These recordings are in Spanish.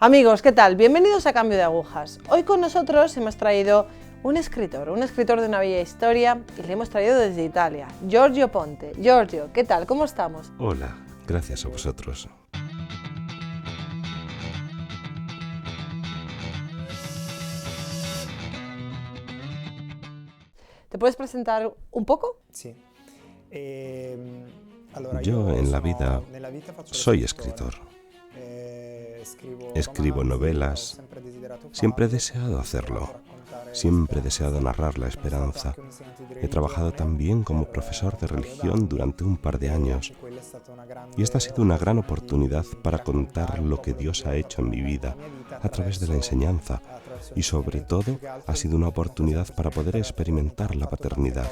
Amigos, ¿qué tal? Bienvenidos a Cambio de Agujas. Hoy con nosotros hemos traído un escritor de una bella historia y le hemos traído desde Italia, Giorgio Ponte. Giorgio, ¿qué tal? ¿Cómo estamos? Hola, gracias a vosotros. ¿Te puedes presentar un poco? Sì. Yo en la vida soy escritor. Escribo novelas. Siempre he deseado hacerlo. Siempre he deseado narrar la esperanza. He trabajado también como profesor de religión durante un par de años. Y esta ha sido una gran oportunidad para contar lo que Dios ha hecho en mi vida a través de la enseñanza. Y sobre todo, ha sido una oportunidad para poder experimentar la paternidad.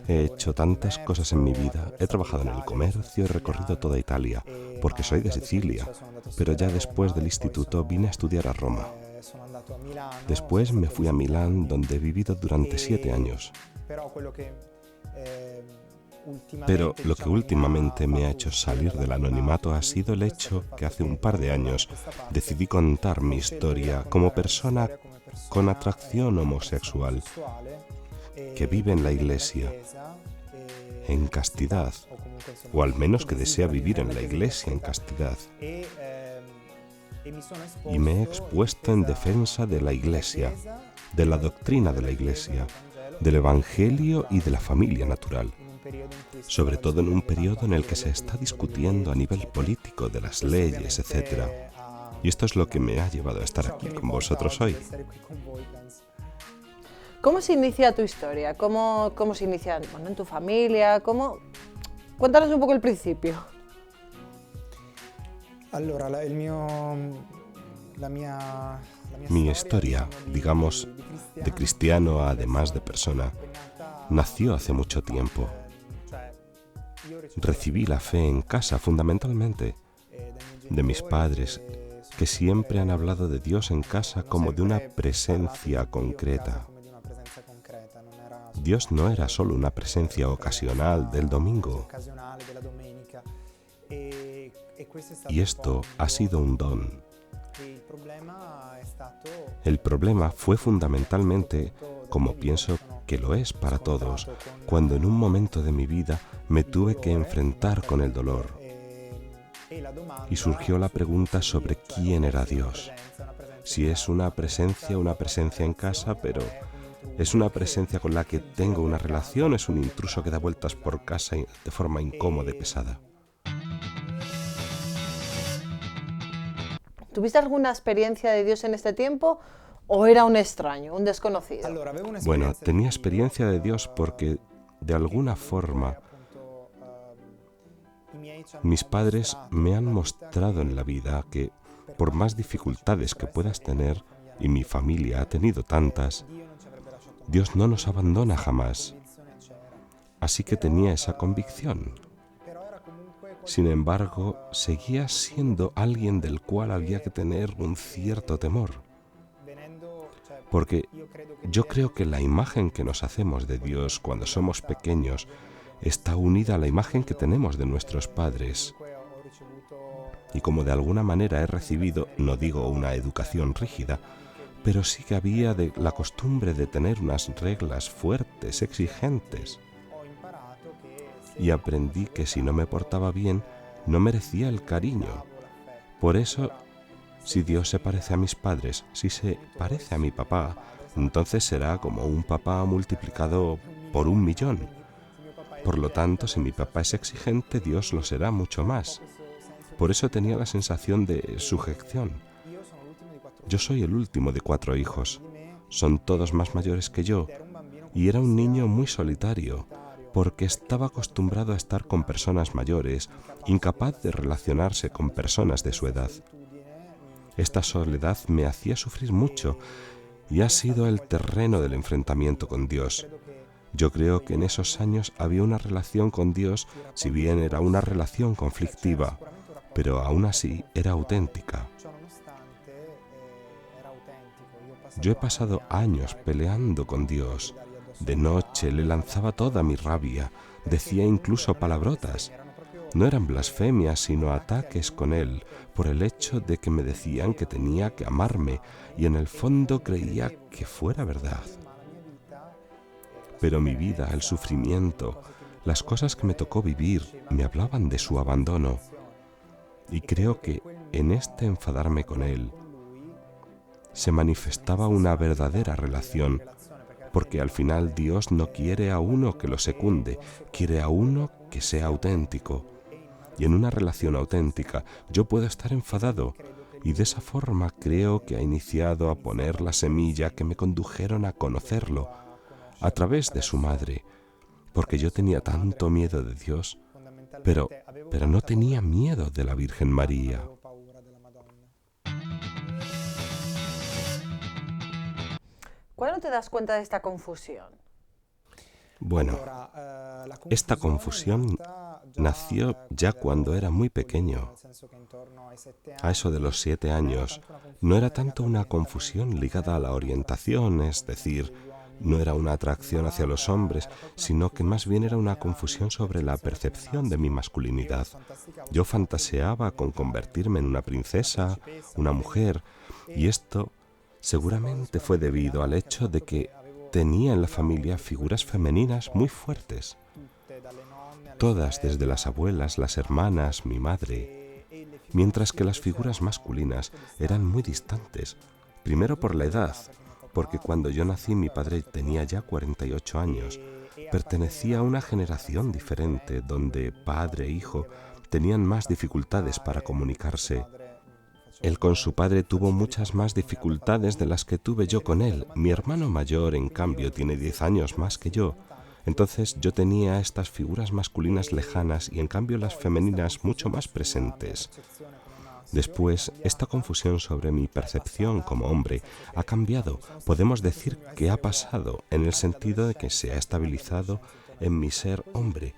He hecho tantas cosas en mi vida. He trabajado en el comercio, he recorrido toda Italia, porque soy de Sicilia. Pero ya después del instituto vine a estudiar a Roma. Después me fui a Milán, donde he vivido durante 7 años. Pero lo que últimamente me ha hecho salir del anonimato ha sido el hecho que hace un par de años decidí contar mi historia como persona con atracción homosexual que vive en la iglesia, en castidad, o al menos que desea vivir en la iglesia en castidad. Y me he expuesto en defensa de la iglesia, de la doctrina de la iglesia, del evangelio y de la familia natural. Sobre todo en un periodo en el que se está discutiendo a nivel político de las leyes, etc. Y esto es lo que me ha llevado a estar aquí con vosotros hoy. ¿Cómo se inicia tu historia? ¿Cómo se inicia en tu familia? Cuéntanos un poco el principio. Mi historia, digamos, de cristiano además de persona, nació hace mucho tiempo. Recibí la fe en casa fundamentalmente, de mis padres, que siempre han hablado de Dios en casa como de una presencia concreta. Dios no era solo una presencia ocasional del domingo. Y esto ha sido un don. El problema fue fundamentalmente, como pienso que lo es para todos, cuando en un momento de mi vida me tuve que enfrentar con el dolor. Y surgió la pregunta sobre quién era Dios. Si es una presencia en casa, pero ¿es una presencia con la que tengo una relación? ¿Es un intruso que da vueltas por casa de forma incómoda y pesada? ¿Tuviste alguna experiencia de Dios en este tiempo o era un extraño, un desconocido? Bueno, tenía experiencia de Dios porque, de alguna forma, mis padres me han mostrado en la vida que, por más dificultades que puedas tener, y mi familia ha tenido tantas, Dios no nos abandona jamás. Así que tenía esa convicción. Sin embargo, seguía siendo alguien del cual había que tener un cierto temor. Porque yo creo que la imagen que nos hacemos de Dios cuando somos pequeños está unida a la imagen que tenemos de nuestros padres. Y como de alguna manera he recibido, no digo una educación rígida, pero sí que había la costumbre de tener unas reglas fuertes, exigentes. Y aprendí que si no me portaba bien, no merecía el cariño. Por eso, si Dios se parece a mis padres, si se parece a mi papá, entonces será como un papá multiplicado por 1.000.000. Por lo tanto, si mi papá es exigente, Dios lo será mucho más. Por eso tenía la sensación de sujeción. Yo soy el último de 4 hijos. Son todos más mayores que yo. Y era un niño muy solitario, porque estaba acostumbrado a estar con personas mayores, incapaz de relacionarse con personas de su edad. Esta soledad me hacía sufrir mucho y ha sido el terreno del enfrentamiento con Dios. Yo creo que en esos años había una relación con Dios, si bien era una relación conflictiva, pero aún así era auténtica. Yo he pasado años peleando con Dios. De noche le lanzaba toda mi rabia, decía incluso palabrotas. No eran blasfemias, sino ataques con él, por el hecho de que me decían que tenía que amarme, y en el fondo creía que fuera verdad. Pero mi vida, el sufrimiento, las cosas que me tocó vivir, me hablaban de su abandono. Y creo que en este enfadarme con él se manifestaba una verdadera relación, porque al final Dios no quiere a uno que lo secunde, quiere a uno que sea auténtico. Y en una relación auténtica yo puedo estar enfadado, y de esa forma creo que ha iniciado a poner la semilla que me condujeron a conocerlo a través de su madre, porque yo tenía tanto miedo de Dios, pero no tenía miedo de la Virgen María. ¿Cuándo te das cuenta de esta confusión? Bueno, esta confusión nació ya cuando era muy pequeño. A eso de los 7 años, no era tanto una confusión ligada a la orientación, es decir, no era una atracción hacia los hombres, sino que más bien era una confusión sobre la percepción de mi masculinidad. Yo fantaseaba con convertirme en una princesa, una mujer, y esto seguramente fue debido al hecho de que tenía en la familia figuras femeninas muy fuertes. Todas, desde las abuelas, las hermanas, mi madre, mientras que las figuras masculinas eran muy distantes. Primero por la edad, porque cuando yo nací mi padre tenía ya 48 años. Pertenecía a una generación diferente, donde padre e hijo tenían más dificultades para comunicarse. Él con su padre tuvo muchas más dificultades de las que tuve yo con él. Mi hermano mayor, en cambio, tiene 10 años más que yo. Entonces yo tenía estas figuras masculinas lejanas y en cambio las femeninas mucho más presentes. Después, esta confusión sobre mi percepción como hombre ha cambiado. Podemos decir que ha pasado, en el sentido de que se ha estabilizado en mi ser hombre.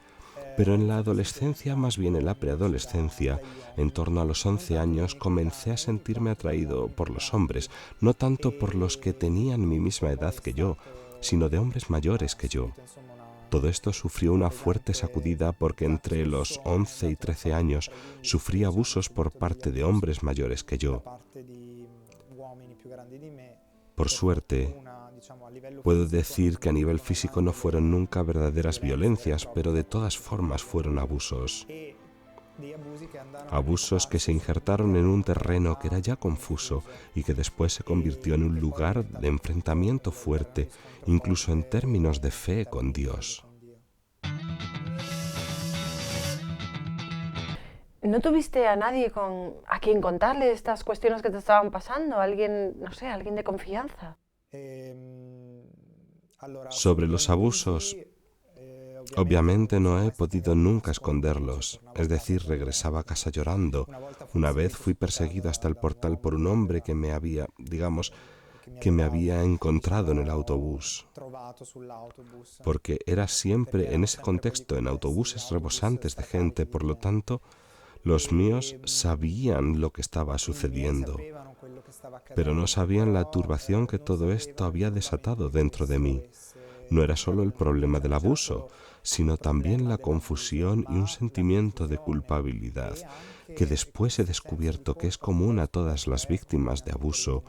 Pero en la adolescencia, más bien en la preadolescencia, en torno a los 11 años, comencé a sentirme atraído por los hombres, no tanto por los que tenían mi misma edad que yo, sino de hombres mayores que yo. Todo esto sufrió una fuerte sacudida porque entre los 11 y 13 años sufrí abusos por parte de hombres mayores que yo. Por suerte, puedo decir que a nivel físico no fueron nunca verdaderas violencias, pero de todas formas fueron abusos. Abusos que se injertaron en un terreno que era ya confuso y que después se convirtió en un lugar de enfrentamiento fuerte, incluso en términos de fe con Dios. ¿No tuviste a nadie a quien contarle estas cuestiones que te estaban pasando? ¿Alguien, no sé, alguien de confianza? Sobre los abusos, obviamente no he podido nunca esconderlos, es decir, regresaba a casa llorando. Una vez fui perseguido hasta el portal por un hombre que me había encontrado en el autobús, porque era siempre en ese contexto, en autobuses rebosantes de gente, por lo tanto, los míos sabían lo que estaba sucediendo, pero no sabían la turbación que todo esto había desatado dentro de mí. No era solo el problema del abuso, sino también la confusión y un sentimiento de culpabilidad, que después he descubierto que es común a todas las víctimas de abuso,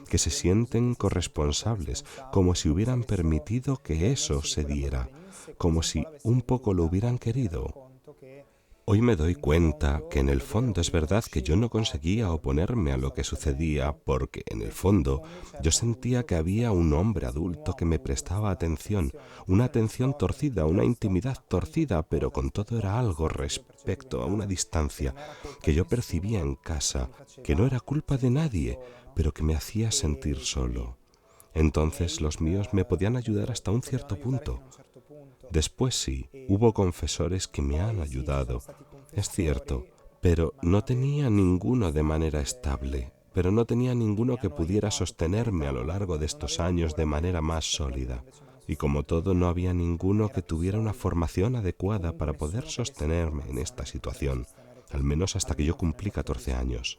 que se sienten corresponsables, como si hubieran permitido que eso se diera, como si un poco lo hubieran querido. Hoy me doy cuenta que en el fondo es verdad que yo no conseguía oponerme a lo que sucedía porque en el fondo yo sentía que había un hombre adulto que me prestaba atención, una atención torcida, una intimidad torcida, pero con todo era algo respecto a una distancia que yo percibía en casa, que no era culpa de nadie, pero que me hacía sentir solo. Entonces los míos me podían ayudar hasta un cierto punto. Después sí, hubo confesores que me han ayudado, es cierto, pero no tenía ninguno de manera estable, pero no tenía ninguno que pudiera sostenerme a lo largo de estos años de manera más sólida. Y como todo, no había ninguno que tuviera una formación adecuada para poder sostenerme en esta situación, al menos hasta que yo cumplí 14 años.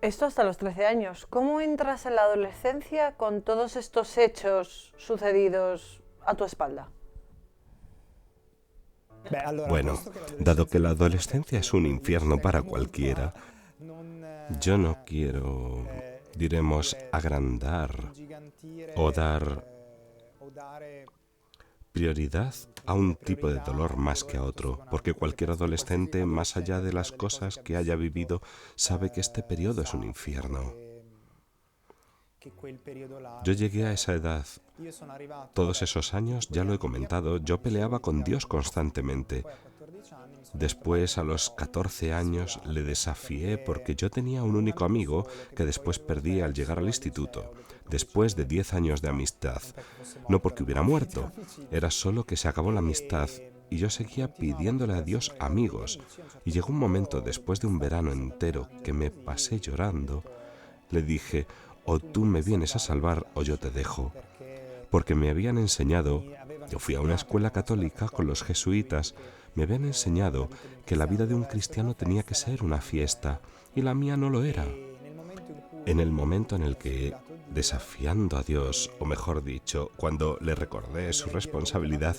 Esto hasta los 13 años. ¿Cómo entras en la adolescencia con todos estos hechos sucedidos a tu espalda? Bueno, dado que la adolescencia es un infierno para cualquiera, yo no quiero, diremos, agrandar o dar prioridad a un tipo de dolor más que a otro, porque cualquier adolescente, más allá de las cosas que haya vivido, sabe que este periodo es un infierno. Yo llegué a esa edad, todos esos años, ya lo he comentado, yo peleaba con Dios constantemente. Después, a los 14 años, le desafié porque yo tenía un único amigo que después perdí al llegar al instituto, después de 10 años de amistad. No porque hubiera muerto, era solo que se acabó la amistad y yo seguía pidiéndole a Dios amigos. Y llegó un momento, después de un verano entero que me pasé llorando, le dije, o tú me vienes a salvar o yo te dejo. Porque me habían enseñado, yo fui a una escuela católica con los jesuitas, me habían enseñado que la vida de un cristiano tenía que ser una fiesta, y la mía no lo era. En el momento en el que, desafiando a Dios, o mejor dicho, cuando le recordé su responsabilidad,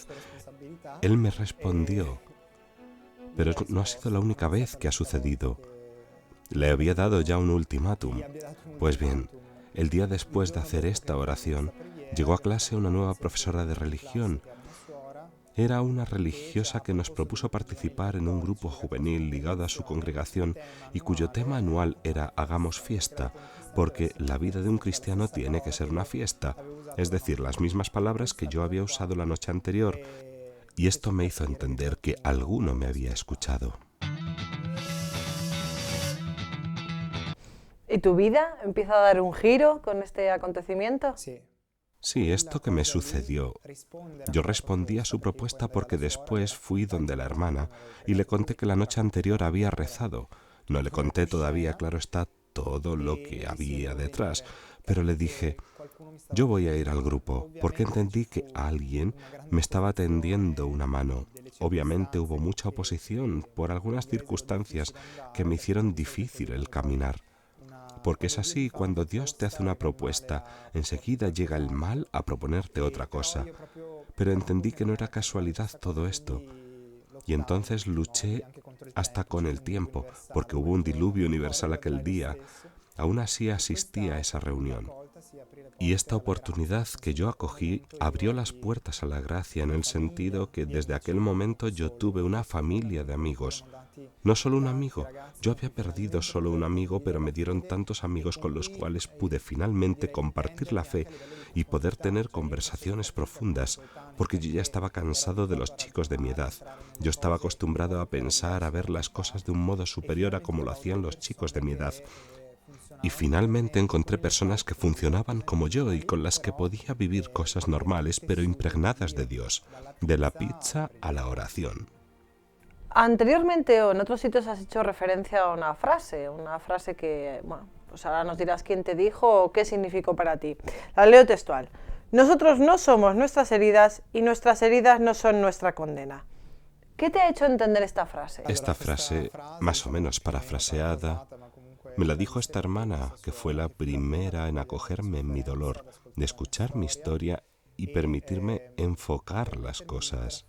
Él me respondió. Pero no ha sido la única vez que ha sucedido. Le había dado ya un ultimátum. Pues bien, el día después de hacer esta oración, llegó a clase una nueva profesora de religión. Era una religiosa que nos propuso participar en un grupo juvenil ligado a su congregación y cuyo tema anual era Hagamos fiesta, porque la vida de un cristiano tiene que ser una fiesta, es decir, las mismas palabras que yo había usado la noche anterior, y esto me hizo entender que alguno me había escuchado. ¿Y tu vida empieza a dar un giro con este acontecimiento? Sí, esto que me sucedió. Yo respondí a su propuesta porque después fui donde la hermana y le conté que la noche anterior había rezado. No le conté todavía, claro está, todo lo que había detrás, pero le dije, yo voy a ir al grupo porque entendí que alguien me estaba tendiendo una mano. Obviamente hubo mucha oposición por algunas circunstancias que me hicieron difícil el caminar. Porque es así, cuando Dios te hace una propuesta, enseguida llega el mal a proponerte otra cosa. Pero entendí que no era casualidad todo esto. Y entonces luché hasta con el tiempo, porque hubo un diluvio universal aquel día. Aún así asistí a esa reunión. Y esta oportunidad que yo acogí abrió las puertas a la gracia en el sentido que desde aquel momento yo tuve una familia de amigos. No solo un amigo, yo había perdido solo un amigo, pero me dieron tantos amigos con los cuales pude finalmente compartir la fe y poder tener conversaciones profundas, porque yo ya estaba cansado de los chicos de mi edad. Yo estaba acostumbrado a pensar, a ver las cosas de un modo superior a como lo hacían los chicos de mi edad. Y finalmente encontré personas que funcionaban como yo y con las que podía vivir cosas normales, pero impregnadas de Dios, de la pizza a la oración. Anteriormente o en otros sitios has hecho referencia a una frase que, bueno, pues ahora nos dirás quién te dijo o qué significó para ti. La leo textual. Nosotros no somos nuestras heridas y nuestras heridas no son nuestra condena. ¿Qué te ha hecho entender esta frase? Esta frase, más o menos parafraseada, me la dijo esta hermana, que fue la primera en acogerme en mi dolor, de escuchar mi historia y permitirme enfocar las cosas.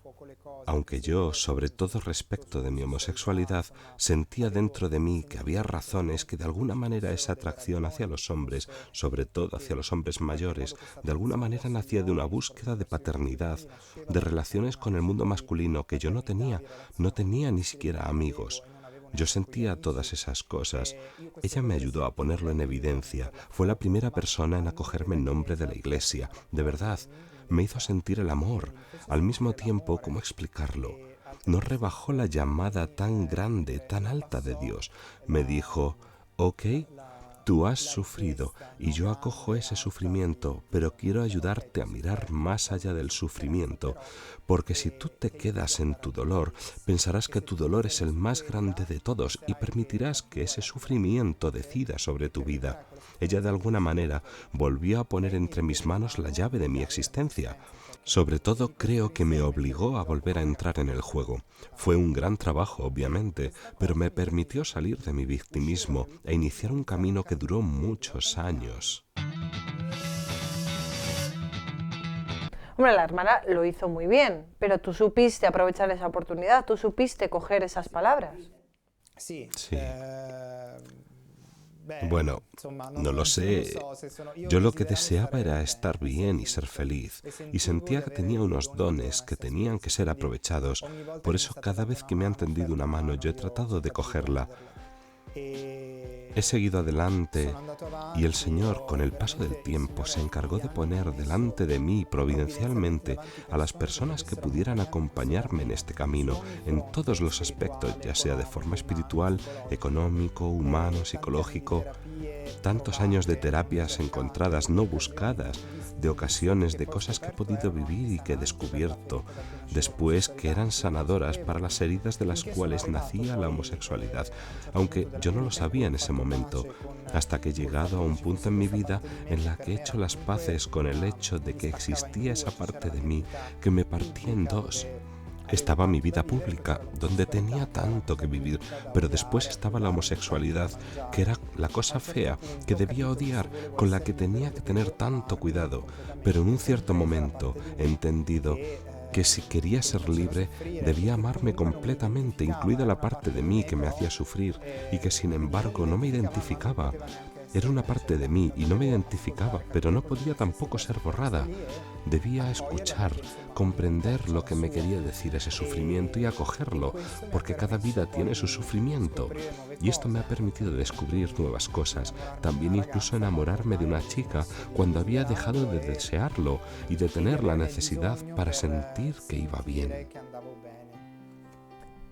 Aunque yo, sobre todo respecto de mi homosexualidad, sentía dentro de mí que había razones que de alguna manera esa atracción hacia los hombres, sobre todo hacia los hombres mayores, de alguna manera nacía de una búsqueda de paternidad, de relaciones con el mundo masculino que yo no tenía ni siquiera amigos. Yo sentía todas esas cosas. Ella me ayudó a ponerlo en evidencia. Fue la primera persona en acogerme en nombre de la Iglesia. De verdad, me hizo sentir el amor. Al mismo tiempo, ¿cómo explicarlo? No rebajó la llamada tan grande, tan alta de Dios. Me dijo, ok, tú has sufrido y yo acojo ese sufrimiento, pero quiero ayudarte a mirar más allá del sufrimiento, porque si tú te quedas en tu dolor, pensarás que tu dolor es el más grande de todos y permitirás que ese sufrimiento decida sobre tu vida. Ella de alguna manera volvió a poner entre mis manos la llave de mi existencia. Sobre todo creo que me obligó a volver a entrar en el juego. Fue un gran trabajo, obviamente, pero me permitió salir de mi victimismo e iniciar un camino que duró muchos años. Hombre, la hermana lo hizo muy bien, pero tú supiste aprovechar esa oportunidad, tú supiste coger esas palabras. Sí. Bueno, no lo sé. Yo lo que deseaba era estar bien y ser feliz, y sentía que tenía unos dones que tenían que ser aprovechados. Por eso cada vez que me han tendido una mano yo he tratado de cogerla. He seguido adelante y el Señor, con el paso del tiempo, se encargó de poner delante de mí providencialmente a las personas que pudieran acompañarme en este camino, en todos los aspectos, ya sea de forma espiritual, económico, humano, psicológico. Tantos años de terapias encontradas, no buscadas, de ocasiones, de cosas que he podido vivir y que he descubierto después que eran sanadoras para las heridas de las cuales nacía la homosexualidad, aunque yo no lo sabía en ese momento, hasta que he llegado a un punto en mi vida en la que he hecho las paces con el hecho de que existía esa parte de mí que me partía en dos. Estaba mi vida pública, donde tenía tanto que vivir, pero después estaba la homosexualidad, que era la cosa fea, que debía odiar, con la que tenía que tener tanto cuidado. Pero en un cierto momento he entendido que si quería ser libre, debía amarme completamente, incluida la parte de mí que me hacía sufrir y que sin embargo no me identificaba. Era una parte de mí y no me identificaba, pero no podía tampoco ser borrada. Debía escuchar, comprender lo que me quería decir ese sufrimiento y acogerlo, porque cada vida tiene su sufrimiento. Y esto me ha permitido descubrir nuevas cosas, también incluso enamorarme de una chica cuando había dejado de desearlo y de tener la necesidad para sentir que iba bien.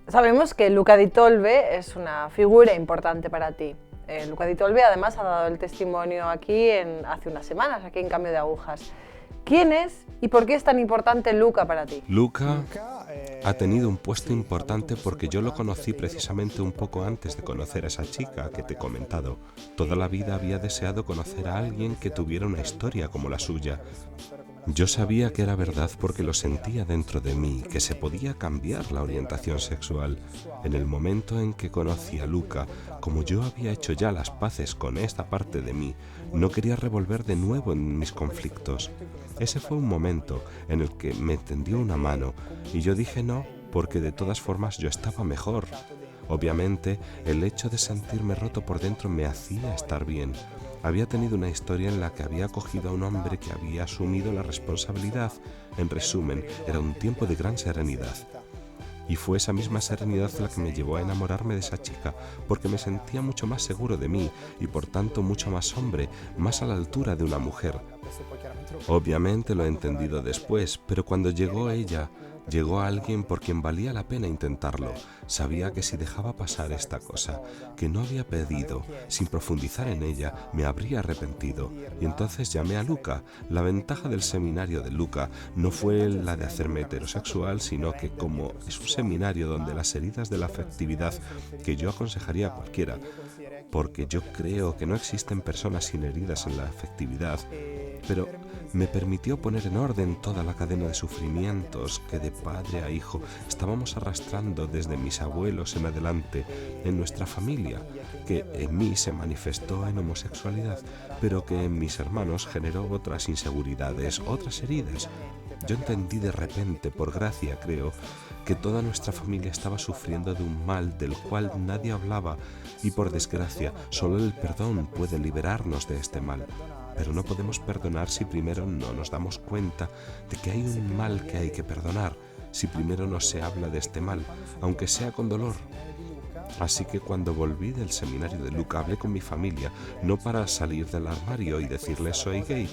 Sabemos que Luca Di Tolbe es una figura importante para ti. Luca Di Tolbe además ha dado el testimonio aquí hace unas semanas, aquí en Cambio de Agujas. ¿Quién es y por qué es tan importante Luca para ti? Luca ha tenido un puesto importante porque yo lo conocí precisamente un poco antes de conocer a esa chica que te he comentado. Toda la vida había deseado conocer a alguien que tuviera una historia como la suya. Yo sabía que era verdad porque lo sentía dentro de mí, que se podía cambiar la orientación sexual. En el momento en que conocí a Luca, como yo había hecho ya las paces con esta parte de mí, no quería revolver de nuevo en mis conflictos. Ese fue un momento en el que me tendió una mano y yo dije no, porque de todas formas yo estaba mejor. Obviamente, el hecho de sentirme roto por dentro me hacía estar bien. Había tenido una historia en la que había acogido a un hombre que había asumido la responsabilidad. En resumen, era un tiempo de gran serenidad. Y fue esa misma serenidad la que me llevó a enamorarme de esa chica, porque me sentía mucho más seguro de mí y por tanto mucho más hombre, más a la altura de una mujer. Obviamente lo he entendido después, pero cuando llegó ella, llegó alguien por quien valía la pena intentarlo. Sabía que si dejaba pasar esta cosa, que no había pedido, sin profundizar en ella, me habría arrepentido. Y entonces llamé a Luca. La ventaja del seminario de Luca no fue la de hacerme heterosexual, sino que como es un seminario donde las heridas de la afectividad, que yo aconsejaría a cualquiera, porque yo creo que no existen personas sin heridas en la afectividad, pero me permitió poner en orden toda la cadena de sufrimientos que de padre a hijo estábamos arrastrando desde mis abuelos en adelante en nuestra familia, que en mí se manifestó en homosexualidad, pero que en mis hermanos generó otras inseguridades, otras heridas. Yo entendí de repente, por gracia creo, que toda nuestra familia estaba sufriendo de un mal del cual nadie hablaba y por desgracia solo el perdón puede liberarnos de este mal. Pero no podemos perdonar si primero no nos damos cuenta de que hay un mal que hay que perdonar, si primero no se habla de este mal, aunque sea con dolor. Así que cuando volví del seminario de Luca hablé con mi familia, no para salir del armario y decirles soy gay,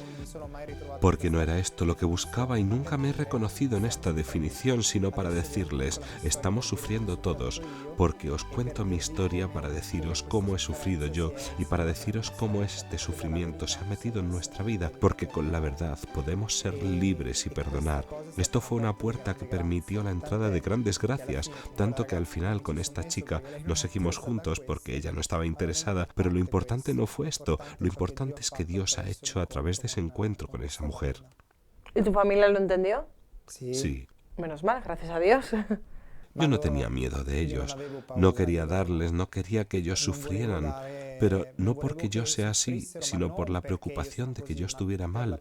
porque no era esto lo que buscaba y nunca me he reconocido en esta definición, sino para decirles, estamos sufriendo todos, porque os cuento mi historia para deciros cómo he sufrido yo y para deciros cómo este sufrimiento se ha metido en nuestra vida, porque con la verdad podemos ser libres y perdonar. Esto fue una puerta que permitió la entrada de grandes gracias, tanto que al final con esta chica no seguimos juntos porque ella no estaba interesada, pero lo importante no fue esto, lo importante es que Dios ha hecho a través de ese encuentro con esa mujer. ¿Y tu familia lo entendió? Sí. Menos mal, gracias a Dios. Yo no tenía miedo de ellos, no quería darles, no quería que ellos sufrieran, pero no porque yo sea así, sino por la preocupación de que yo estuviera mal.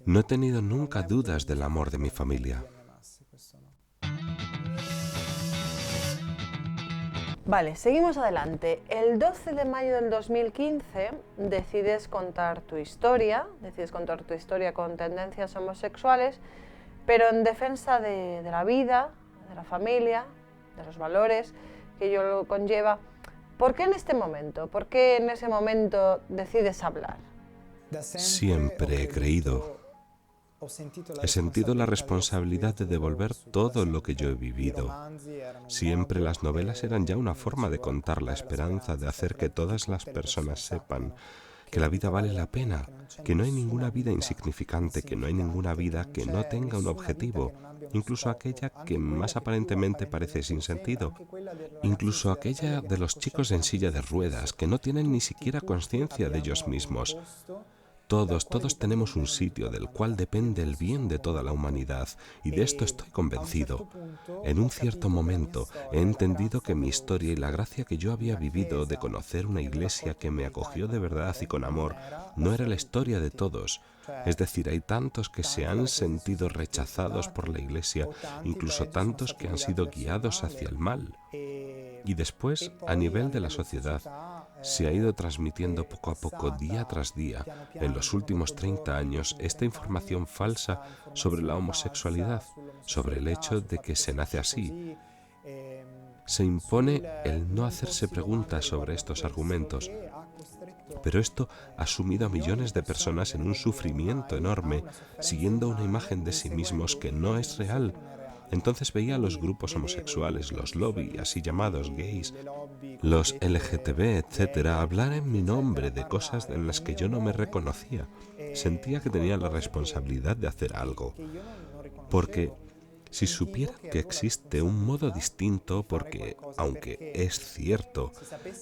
No he tenido nunca dudas del amor de mi familia. Vale, seguimos adelante. El 12 de mayo del 2015 decides contar tu historia con tendencias homosexuales, pero en defensa de la vida, de la familia, de los valores que ello lo conlleva. ¿Por qué en este momento? ¿Por qué en ese momento decides hablar? Siempre he sentido la responsabilidad de devolver todo lo que yo he vivido. Siempre las novelas eran ya una forma de contar la esperanza de hacer que todas las personas sepan que la vida vale la pena, que no hay ninguna vida insignificante, que no hay ninguna vida que no tenga un objetivo, incluso aquella que más aparentemente parece sin sentido, incluso aquella de los chicos en silla de ruedas que no tienen ni siquiera conciencia de ellos mismos. Todos tenemos un sitio del cual depende el bien de toda la humanidad, y de esto estoy convencido. En un cierto momento he entendido que mi historia y la gracia que yo había vivido de conocer una iglesia que me acogió de verdad y con amor no era la historia de todos. Es decir, hay tantos que se han sentido rechazados por la iglesia, incluso tantos que han sido guiados hacia el mal. Y después, a nivel de la sociedad, se ha ido transmitiendo poco a poco, día tras día, en los últimos 30 años, esta información falsa sobre la homosexualidad, sobre el hecho de que se nace así. Se impone el no hacerse preguntas sobre estos argumentos, pero esto ha sumido a millones de personas en un sufrimiento enorme, siguiendo una imagen de sí mismos que no es real. Entonces veía a los grupos homosexuales, los lobby, así llamados gays, los LGTB, etc., hablar en mi nombre de cosas en las que yo no me reconocía. Sentía que tenía la responsabilidad de hacer algo, porque si supieran que existe un modo distinto, porque, aunque es cierto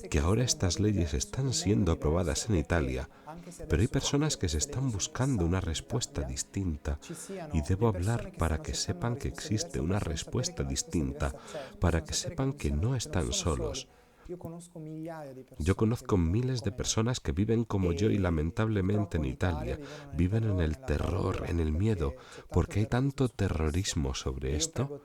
que ahora estas leyes están siendo aprobadas en Italia, pero hay personas que se están buscando una respuesta distinta, y debo hablar para que sepan que existe una respuesta distinta, para que sepan que no están solos. Yo conozco miles de personas que viven como yo y lamentablemente en Italia viven en el terror, en el miedo, porque hay tanto terrorismo sobre esto.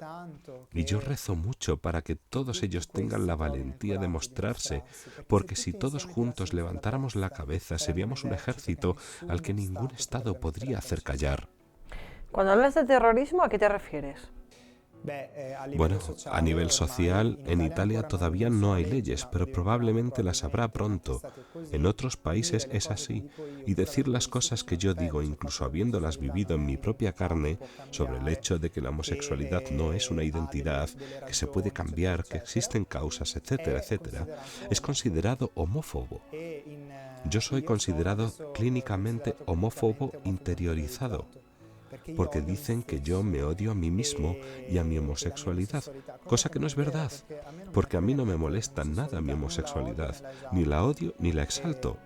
Y yo rezo mucho para que todos ellos tengan la valentía de mostrarse, porque si todos juntos levantáramos la cabeza seríamos un ejército al que ningún Estado podría hacer callar. Cuando hablas de terrorismo, ¿a qué te refieres? Bueno, a nivel social, en Italia todavía no hay leyes, pero probablemente las habrá pronto. En otros países es así, y decir las cosas que yo digo, incluso habiéndolas vivido en mi propia carne, sobre el hecho de que la homosexualidad no es una identidad, que se puede cambiar, que existen causas, etcétera, etcétera, es considerado homófobo. Yo soy considerado clínicamente homófobo interiorizado, porque dicen que yo me odio a mí mismo y a mi homosexualidad, cosa que no es verdad, porque a mí no me molesta nada mi homosexualidad, ni la odio ni la exalto.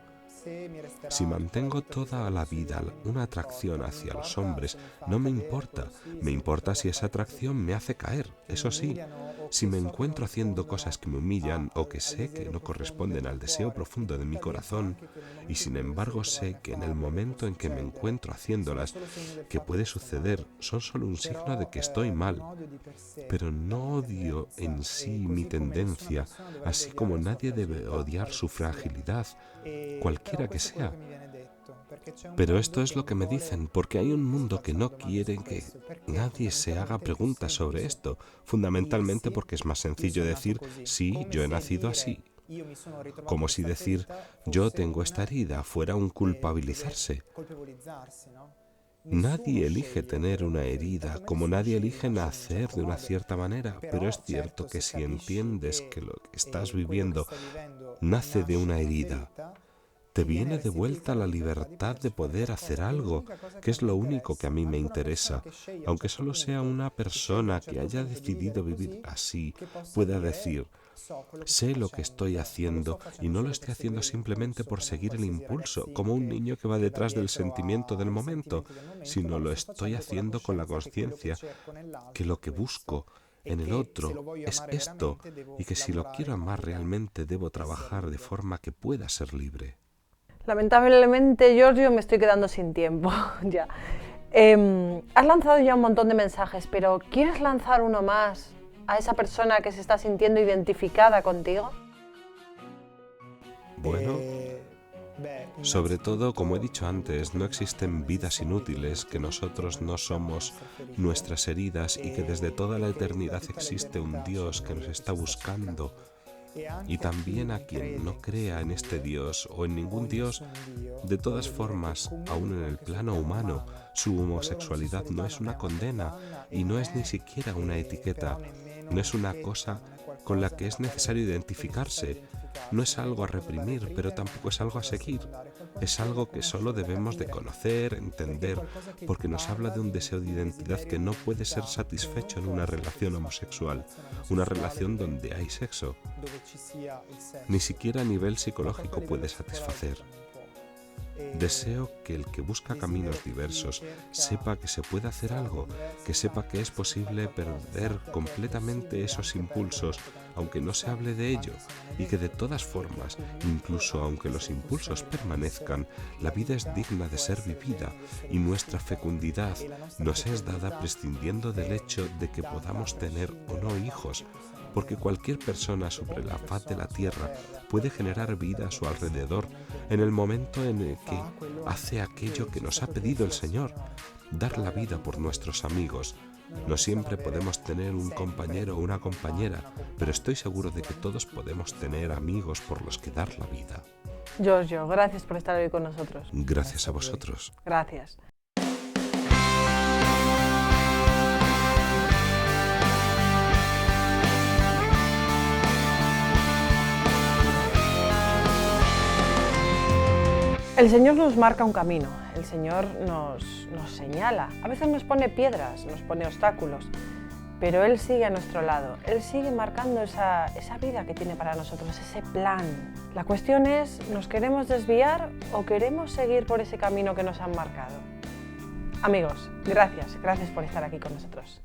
Si mantengo toda la vida una atracción hacia los hombres, no me importa si esa atracción me hace caer, eso sí. Si me encuentro haciendo cosas que me humillan o que sé que no corresponden al deseo profundo de mi corazón, y sin embargo sé que en el momento en que me encuentro haciéndolas, que puede suceder, son solo un signo de que estoy mal. Pero no odio en sí mi tendencia, así como nadie debe odiar su fragilidad, cualquiera que sea. Pero esto es lo que me dicen, porque hay un mundo que no quiere que nadie se haga preguntas sobre esto, fundamentalmente porque es más sencillo decir, sí, yo he nacido así. Como si decir, yo tengo esta herida, fuera un culpabilizarse. Nadie elige tener una herida, como nadie elige nacer de una cierta manera, pero es cierto que si entiendes que lo que estás viviendo nace de una herida, te viene de vuelta la libertad de poder hacer algo, que es lo único que a mí me interesa. Aunque solo sea una persona que haya decidido vivir así, pueda decir, sé lo que estoy haciendo y no lo estoy haciendo simplemente por seguir el impulso, como un niño que va detrás del sentimiento del momento, sino lo estoy haciendo con la conciencia que lo que busco en el otro es esto, y que si lo quiero amar realmente debo trabajar de forma que pueda ser libre. Lamentablemente, Giorgio, me estoy quedando sin tiempo. Ya. Has lanzado ya un montón de mensajes, pero ¿quieres lanzar uno más a esa persona que se está sintiendo identificada contigo? Bueno, sobre todo, como he dicho antes, no existen vidas inútiles, que nosotros no somos nuestras heridas y que desde toda la eternidad existe un Dios que nos está buscando. Y también a quien no crea en este Dios o en ningún Dios, de todas formas, aún en el plano humano, su homosexualidad no es una condena y no es ni siquiera una etiqueta, no es una cosa con la que es necesario identificarse, no es algo a reprimir, pero tampoco es algo a seguir, es algo que solo debemos de conocer, entender, porque nos habla de un deseo de identidad que no puede ser satisfecho en una relación homosexual, una relación donde hay sexo. Ni siquiera a nivel psicológico puede satisfacer. Deseo que el que busca caminos diversos sepa que se puede hacer algo, que sepa que es posible perder completamente esos impulsos, aunque no se hable de ello, y que de todas formas, incluso aunque los impulsos permanezcan, la vida es digna de ser vivida y nuestra fecundidad nos es dada prescindiendo del hecho de que podamos tener o no hijos, porque cualquier persona sobre la faz de la tierra puede generar vida a su alrededor en el momento en el que hace aquello que nos ha pedido el Señor, dar la vida por nuestros amigos. No siempre podemos tener un compañero o una compañera, pero estoy seguro de que todos podemos tener amigos por los que dar la vida. Giorgio, gracias por estar hoy con nosotros. Gracias a vosotros. Gracias. El Señor nos marca un camino, el Señor nos señala, a veces nos pone piedras, nos pone obstáculos, pero Él sigue a nuestro lado, Él sigue marcando esa vida que tiene para nosotros, ese plan. La cuestión es, ¿nos queremos desviar o queremos seguir por ese camino que nos han marcado? Amigos, gracias por estar aquí con nosotros.